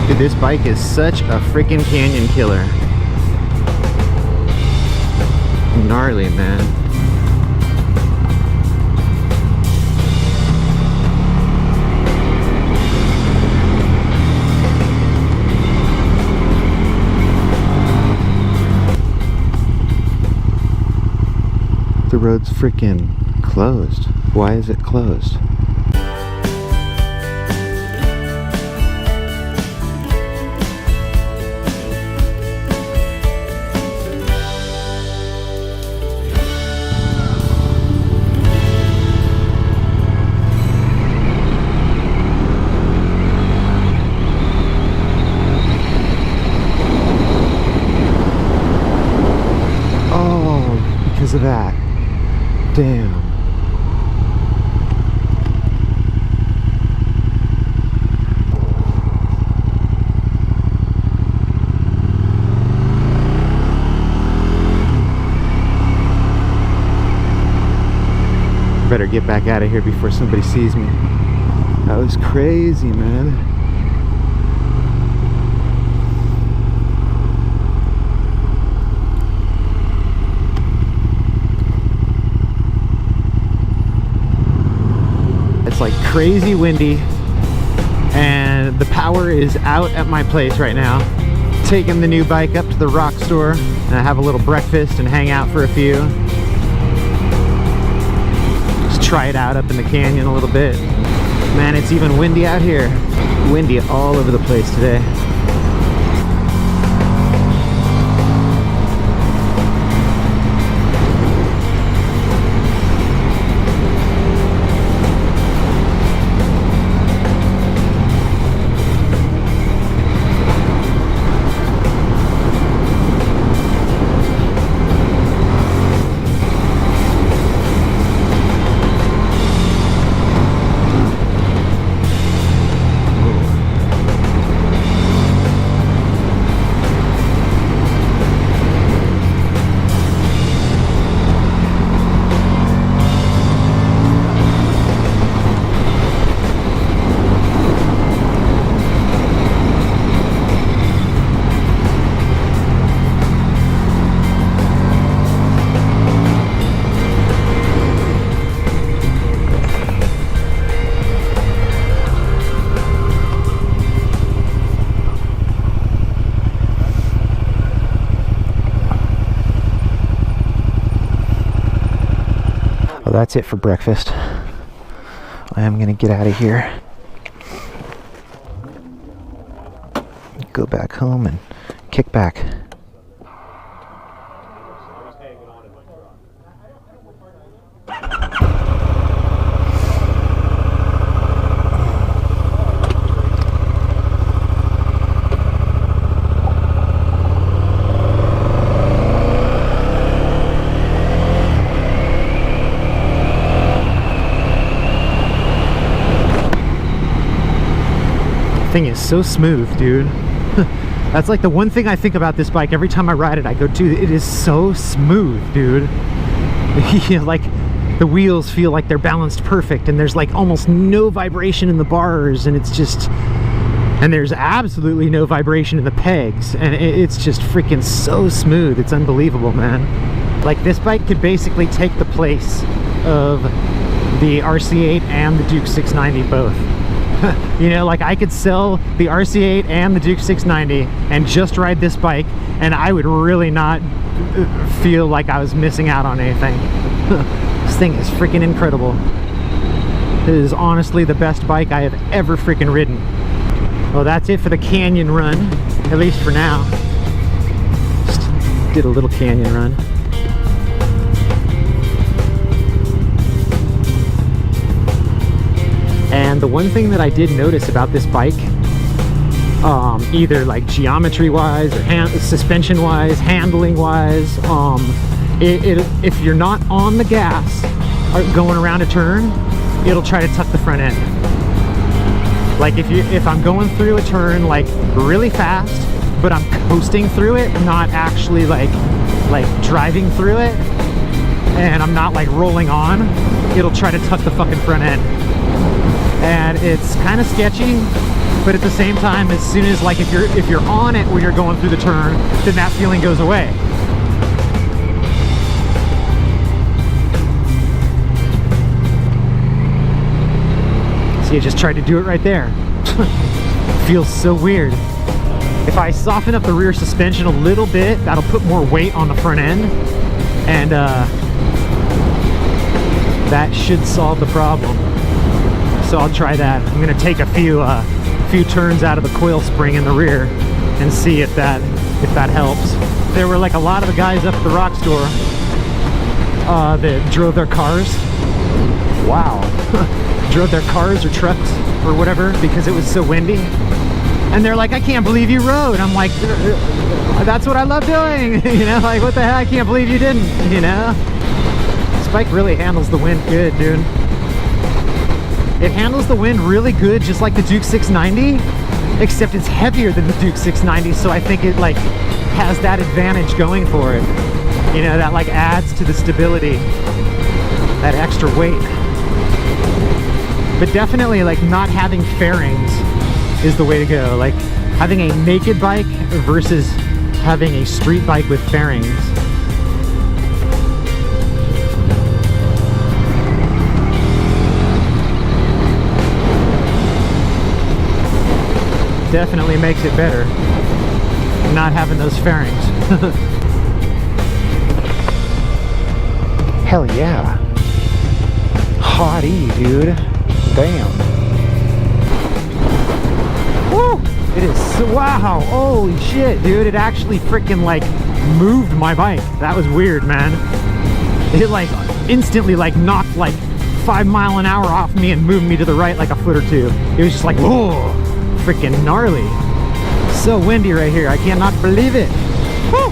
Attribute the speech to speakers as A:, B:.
A: Dude, this bike is such a freaking canyon killer. Gnarly, man. The road's freaking closed. Why is it closed? Oh, because of that. Damn. Better get back out of here before somebody sees me. That was crazy, man. It's like crazy windy and the power is out at my place right now. Taking the new bike up to the rock store and I have a little breakfast and hang out for a few. Just try it out up in the canyon a little bit. Man, it's even windy out here. Windy all over the place today. Well, that's it for breakfast. I am gonna get out of here, go back home and kick back. Thing is so smooth, dude. That's like the one thing I think about this bike every time I ride it. I go, dude, it is so smooth, dude. Like the wheels feel like they're balanced perfect and there's like almost no vibration in the bars, and it's just, and there's absolutely no vibration in the pegs, and it's just freaking so smooth. It's unbelievable, man. Like this bike could basically take the place of the RC8 and the Duke 690 both. You know, like I could sell the RC8 and the Duke 690 and just ride this bike and I would really not feel like I was missing out on anything. This thing is freaking incredible. It is honestly the best bike I have ever freaking ridden. Well, that's it for the canyon run, at least for now. Just did a little canyon run. And the one thing that I did notice about this bike, either like geometry wise or suspension wise, handling wise, if you're not on the gas or going around a turn, it'll try to tuck the front end. Like if I'm going through a turn like really fast, but I'm coasting through it, not actually like driving through it, and I'm not like rolling on, it'll try to tuck the fucking front end. And it's kind of sketchy, But at the same time, as soon as like if you're on it when you're going through the turn, then that feeling goes away. See, I just tried to do it right there. Feels so weird. If I soften up the rear suspension a little bit, that'll put more weight on the front end, and that should solve the problem. So I'll try that. I'm gonna take a few turns out of the coil spring in the rear and see if that helps. There were like a lot of the guys up at the rock store that drove their cars. Wow. Drove their cars or trucks or whatever because it was so windy. And they're like, I can't believe you rode. I'm like, that's what I love doing. You know, like, what the heck? I can't believe you didn't, you know? This bike really handles the wind good, dude. It handles the wind really good, just like the Duke 690, except it's heavier than the Duke 690, so I think it like has that advantage going for it. You know, that like adds to the stability, that extra weight. But definitely like not having fairings is the way to go. Like having a naked bike versus having a street bike with fairings. Definitely makes it better not having those fairings. Hell yeah. Hottie, dude. Damn. Woo! It is so, wow, holy shit, dude. It actually freaking like moved my bike. That was weird, man. It like instantly like knocked like 5 miles an hour off me and moved me to the right like a foot or two. It was just like, whoa, freaking gnarly. So windy right here. I cannot believe it. Woo!